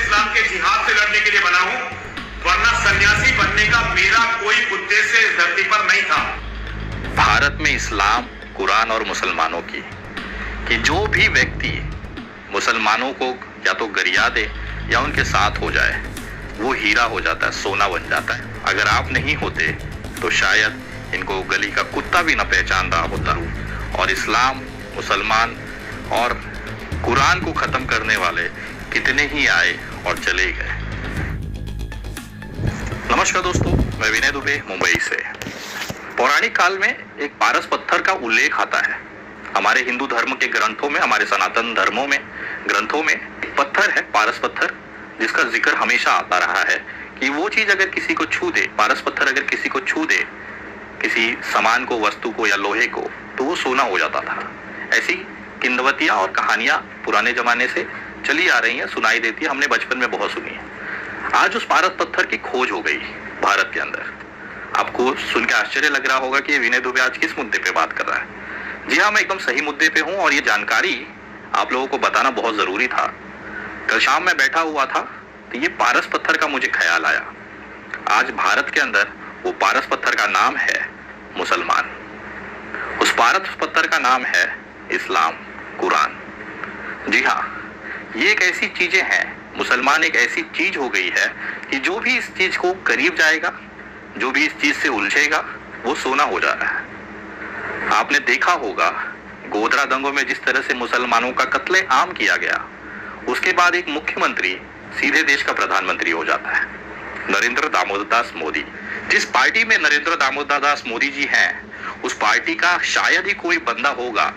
इस्लाम के जिहाद से लड़ने के लिए बना हूं, वरना सन्यासी बनने का मेरा कोई उद्देश्य इस धरती पर नहीं था। भारत में इस्लाम, कुरान और मुसलमानों की कि जो भी व्यक्ति मुसलमानों को या तो गरिया दे या उनके साथ हो जाए, वो हीरा हो जाता है, सोना बन जाता है। अगर आप नहीं होते तो शायद इनको गली का कुत्ता भी न पहचान रहा होता। और इस्लाम, मुसलमान और कुरान को खत्म करने वाले कितने ही आए और चले गए। नमस्कार दोस्तों, मैं विनय दुबे मुंबई से। पौराणिक काल में एक पारस पत्थर का उल्लेख आता है। हमारे हिंदू धर्म के ग्रंथों में, हमारे सनातन धर्मों में ग्रंथों में पत्थर है, पारस पत्थर, जिसका जिक्र हमेशा आता रहा है कि वो चीज अगर किसी को छू दे, पारस पत्थर अगर किसी को छू दे, किसी सामान को, वस्तु को या लोहे को, तो वो सोना हो जाता था। ऐसी किंवदंतियां और कहानियां पुराने जमाने से चली आ रही हैं, सुनाई देती है, हमने बचपन में बहुत सुनी है। आज उस पारस पत्थर की खोज हो गई भारत के अंदर। आपको सुन के आश्चर्य लग रहा होगा कि विनय दुबे आज किस मुद्दे पे बात कर रहा है। जी हाँ, मैं एकदम सही मुद्दे पे हूँ और ये जानकारी आप लोगों को बताना बहुत जरूरी था। कल शाम में बैठा हुआ था तो ये पारस पत्थर का मुझे ख्याल आया। आज भारत के अंदर वो पारस पत्थर का नाम है मुसलमान। उस पारस पत्थर का नाम है इस्लाम, कुरान। जी हाँ, ये एक ऐसी चीजें हैं, मुसलमान एक ऐसी चीज हो गई है कि जो भी इस चीज को करीब जाएगा, जो भी इस चीज से उलझेगा, वो सोना हो जा रहा है। आपने देखा होगा गोधरा दंगों में जिस तरह से मुसलमानों का कत्ले आम किया गया, उसके बाद एक मुख्यमंत्री सीधे देश का प्रधानमंत्री हो जाता है, नरेंद्र दामोदर दास मोदी। जिस पार्टी में नरेंद्र दामोदर दास मोदी जी हैं, उस पार्टी का शायद ही कोई बंदा होगा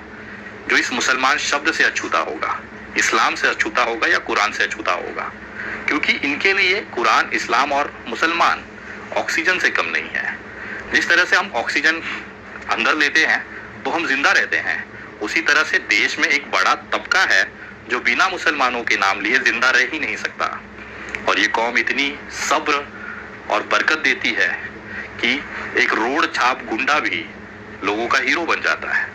जो इस मुसलमान शब्द से अछूता होगा, इस्लाम से अछूता होगा या कुरान से अछूता होगा। क्योंकि इनके लिए कुरान, इस्लाम और मुसलमान ऑक्सीजन से कम नहीं है। जिस तरह से हम ऑक्सीजन अंदर लेते हैं तो हम जिंदा रहते हैं, उसी तरह से देश में एक बड़ा तबका है जो बिना मुसलमानों के नाम लिए जिंदा रह ही नहीं सकता। और ये कौम इतनी सब्र और बरकत देती है कि एक रोड छाप गुंडा भी लोगों का हीरो बन जाता है।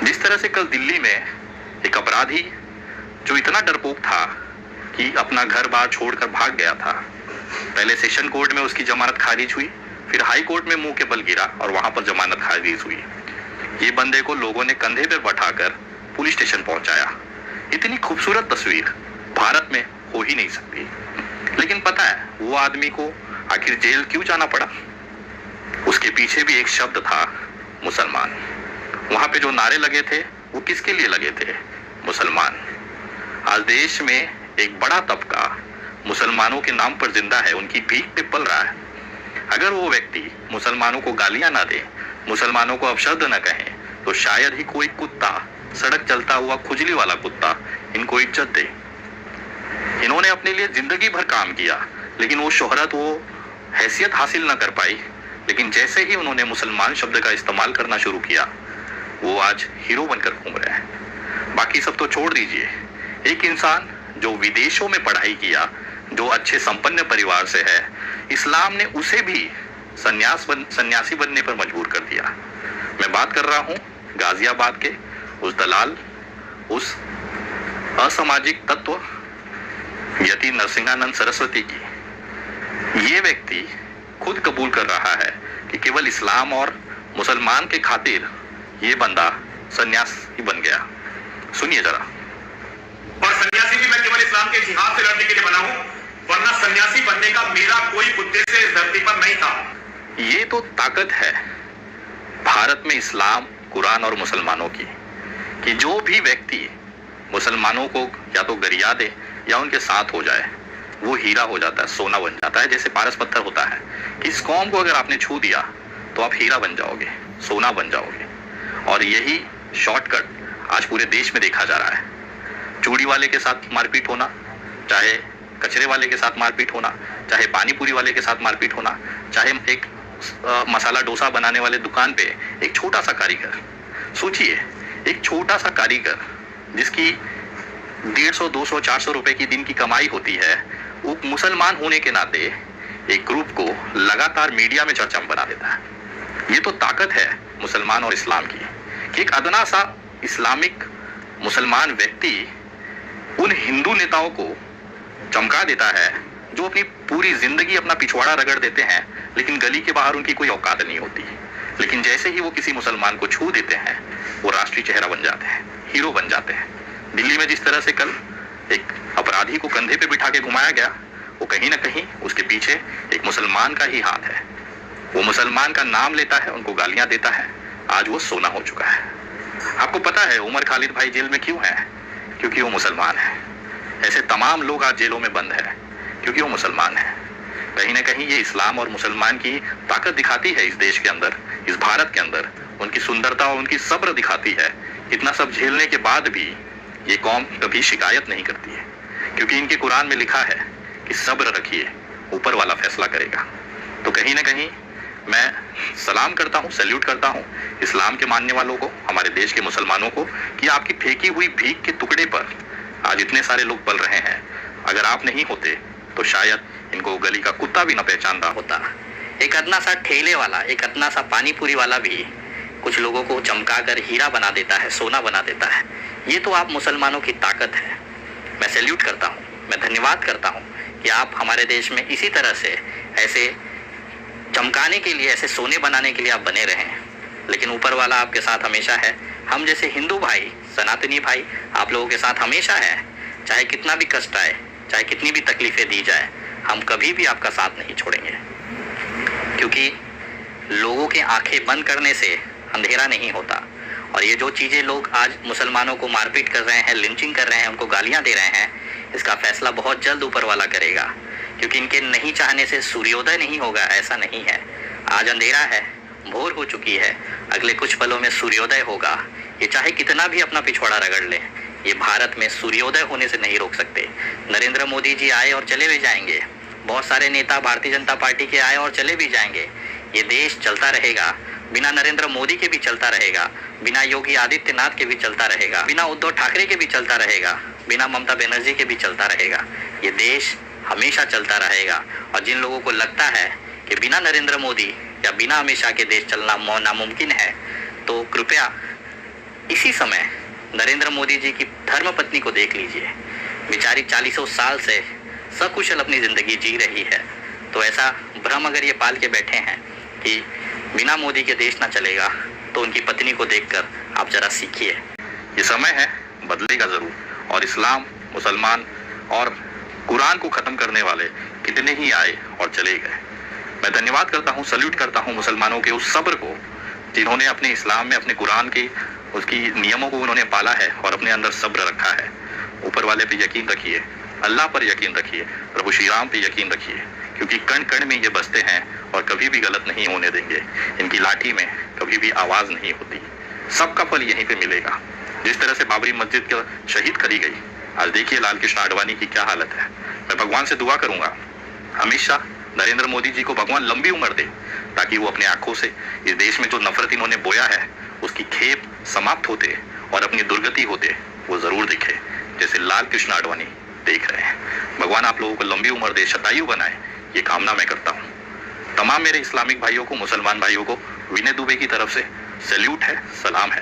जिस तरह से कल दिल्ली में एक अपराधी जो इतना डरपोक था कि अपना घर बार छोड़कर भाग गया था, पहले सेशन कोर्ट में उसकी जमानत खारिज हुई, फिर हाई कोर्ट में मुंह के बल गिरा और वहां पर जमानत खारिज हुई। ये बंदे को लोगों ने कंधे पर बैठाकर पुलिस स्टेशन पहुंचाया। इतनी खूबसूरत तस्वीर भारत में हो ही नहीं सकती। लेकिन पता है वो आदमी को आखिर जेल क्यों जाना पड़ा? उसके पीछे भी एक शब्द था, मुसलमान। वहां पे जो नारे लगे थे वो किसके लिए लगे थे? मुसलमान। आज देश में एक बड़ा तबका मुसलमानों के नाम पर जिंदा है, उनकी भीख पे पल रहा है। अगर वो व्यक्ति मुसलमानों को गालियां ना दे, मुसलमानों को अपशब्द न कहे, तो शायद ही कोई कुत्ता, सड़क चलता हुआ खुजली वाला कुत्ता, इनको इज्जत दे। इन्होंने अपने लिए जिंदगी भर काम किया, लेकिन वो शोहरत, वो हैसियत हासिल न कर पाई। लेकिन जैसे ही उन्होंने मुसलमान शब्द का इस्तेमाल करना शुरू किया, वो आज हीरो बनकर घूम रहे हैं। बाकी सब तो छोड़ दीजिए, एक इंसान जो विदेशों में पढ़ाई किया, जो अच्छे संपन्न परिवार से है, इस्लाम ने उसे भी सन्यासी बनने पर मजबूर कर दिया। मैं बात कर रहा हूं गाजियाबाद के उस दलाल, उस असामाजिक तत्व यति नरसिंहानंद सरस्वती की। ये व्यक्ति खुद कबूल कर रहा है कि केवल इस्लाम और मुसलमान के खातिर ये बंदा सन्यासी बन गया। सुनिए जरा। और सन्यासी भी मैं केवल इस्लाम के जिहाद से लड़ने के लिए बना हूं, वरना सन्यासी बनने का मेरा कोई उद्देश्य इस धरती पर नहीं था। ये तो ताकत है भारत में इस्लाम, कुरान और मुसलमानों की कि जो भी व्यक्ति मुसलमानों को या तो गरिया दे या उनके साथ हो जाए, वो हीरा हो जाता है, सोना बन जाता है। जैसे पारस पत्थर होता है, इस कौम को अगर आपने छू दिया तो आप हीरा बन जाओगे, सोना बन जाओगे। और यही शॉर्टकट आज पूरे देश में देखा जा रहा है। चूड़ी वाले के साथ मारपीट होना, चाहे कचरे वाले के साथ मारपीट होना, चाहे पानी पूरी वाले के साथ मारपीट होना, चाहे एक मसाला डोसा बनाने वाले दुकान पे एक छोटा सा कारीगर, सोचिए एक छोटा सा कारीगर जिसकी 150, 200, 400 रुपए की दिन की कमाई होती है, वो मुसलमान होने के नाते एक ग्रुप को लगातार मीडिया में चर्चा में बना देता है। ये तो ताकत है मुसलमान और इस्लाम की कि एक अदना सा इस्लामिक मुसलमान व्यक्ति उन हिंदू नेताओं को चमका देता है, जो अपनी पूरी जिंदगी अपना पिछवाड़ा रगड़ देते हैं, लेकिन गली के बाहर उनकी कोई औकात नहीं होती। लेकिन जैसे ही वो किसी मुसलमान को छू देते हैं, वो राष्ट्रीय चेहरा बन जाते हैं, हीरो बन जाते हैं। दिल्ली में जिस तरह से कल एक अपराधी को कंधे पे बिठा के घुमाया गया, वो कहीं ना कहीं उसके पीछे एक मुसलमान का ही हाथ है। वो मुसलमान का नाम लेता है, उनको गालियां देता है, आज वो सोना हो चुका है। आपको पता है उमर खालिद भाई जेल में क्यों है? क्योंकि वो मुसलमान है। ऐसे तमाम लोग आज जेलों में बंद है क्योंकि वो मुसलमान है। कहीं ना कहीं ये इस्लाम और मुसलमान की ताकत दिखाती है इस देश के अंदर, इस भारत के अंदर। उनकी सुंदरता और उनकी सब्र दिखाती है। इतना सब झेलने के बाद भी ये कौम कभी शिकायत नहीं करती है, क्योंकि इनके कुरान में लिखा है कि सब्र रखिए, ऊपर वाला फैसला करेगा। तो कहीं ना कहीं मैं सलाम करता हूँ, सैल्यूट करता हूँ इस्लाम के मानने वालों को, हमारे देश के मुसलमानों को, कि आपकी फेंकी हुई भीख के टुकड़े पर आज इतने सारे लोग पल रहे हैं। अगर आप नहीं होते तो शायद इनको गली का कुत्ता भी न पहचान रहा होता। एक अदना सा ठेले वाला, एक अदना सा पानी पूरी वाला भी कुछ लोगों को चमकाकर हीरा बना देता है, सोना बना देता है। ये तो आप मुसलमानों की ताकत है। मैं सैल्यूट करता हूँ, मैं धन्यवाद करता हूँ कि आप हमारे देश में इसी तरह से ऐसे चमकाने के लिए, ऐसे सोने बनाने के लिए आप बने रहें। लेकिन ऊपर वाला आपके साथ हमेशा है। हम जैसे हिंदू भाई, सनातनी भाई आप लोगों के साथ हमेशा है। चाहे कितना भी कष्ट आए, चाहे कितनी भी तकलीफें दी जाए, हम कभी भी आपका साथ नहीं छोड़ेंगे। क्योंकि लोगों के आंखें बंद करने से अंधेरा नहीं होता। और ये जो चीज़ें लोग आज मुसलमानों को मारपीट कर रहे हैं, लिंचिंग कर रहे हैं, उनको गालियां दे रहे हैं, इसका फैसला बहुत जल्द ऊपर वाला करेगा। क्योंकि इनके नहीं चाहने से सूर्योदय नहीं होगा, ऐसा नहीं है। आज अंधेरा है, भोर हो चुकी है, अगले कुछ पलों में सूर्योदय होगा। ये चाहे कितना भी अपना पिछवाड़ा रगड़ ले, ये भारत में सूर्योदय होने से नहीं रोक सकते। नरेंद्र मोदी जी आए और चले भी जाएंगे, बहुत सारे नेता भारतीय जनता पार्टी के आए और चले भी जाएंगे। ये देश चलता रहेगा, बिना नरेंद्र मोदी के भी चलता रहेगा, बिना योगी आदित्यनाथ के भी चलता रहेगा, बिना उद्धव ठाकरे के भी चलता रहेगा, बिना ममता बनर्जी के भी चलता रहेगा। ये देश हमेशा चलता रहेगा। और जिन लोगों को लगता है कि बिना नरेंद्र मोदी या बिना अमित शाह के देश चलना नामुमकिन है, तो कृपया इसी समय नरेंद्र मोदी जी की धर्मपत्नी को देख लीजिए। बेचारी 40 साल से सकुशल अपनी ज़िंदगी जी रही है। तो ऐसा भ्रम अगर ये पाल के बैठे हैं कि बिना मोदी के देश ना चलेगा, तो उनकी पत्नी को देखकर आप जरा सीखिए। ये समय है, बदलेगा जरूर। और इस्लाम, मुसलमान और कुरान को खत्म करने वाले कितने ही आए और चले गए। मैं धन्यवाद करता हूँ, सल्यूट करता हूँ मुसलमानों के उस सब्र को, जिन्होंने अपने इस्लाम में, अपने कुरान के उसकी नियमों को उन्होंने पाला है और अपने अंदर सब्र रखा है। ऊपर वाले पे यकीन रखिए, अल्लाह पर यकीन रखिए, प्रभु श्री राम पे यकीन रखिए, क्योंकि कण कण में ये बसते हैं और कभी भी गलत नहीं होने देंगे। इनकी लाठी में कभी भी आवाज़ नहीं होती। सबका फल यहीं पे मिलेगा। जिस तरह से बाबरी मस्जिद को शहीद करी गई, आज देखिए लाल कृष्ण आडवाणी की क्या हालत है। मैं भगवान से दुआ करूंगा अमित शाह, नरेंद्र मोदी जी को भगवान लंबी उम्र दे, ताकि वो अपने आंखों से इस देश में जो नफरत इन्होंने बोया है उसकी खेप समाप्त होते और अपनी दुर्गति होते वो जरूर दिखे, जैसे लाल कृष्ण आडवाणी देख रहे हैं। भगवान आप लोगों को लंबी उम्र दे, शतायु बनाए, ये कामना मैं करता हूँ। तमाम मेरे इस्लामिक भाइयों को, मुसलमान भाइयों को विनय दुबे की तरफ से सैल्यूट है, सलाम है।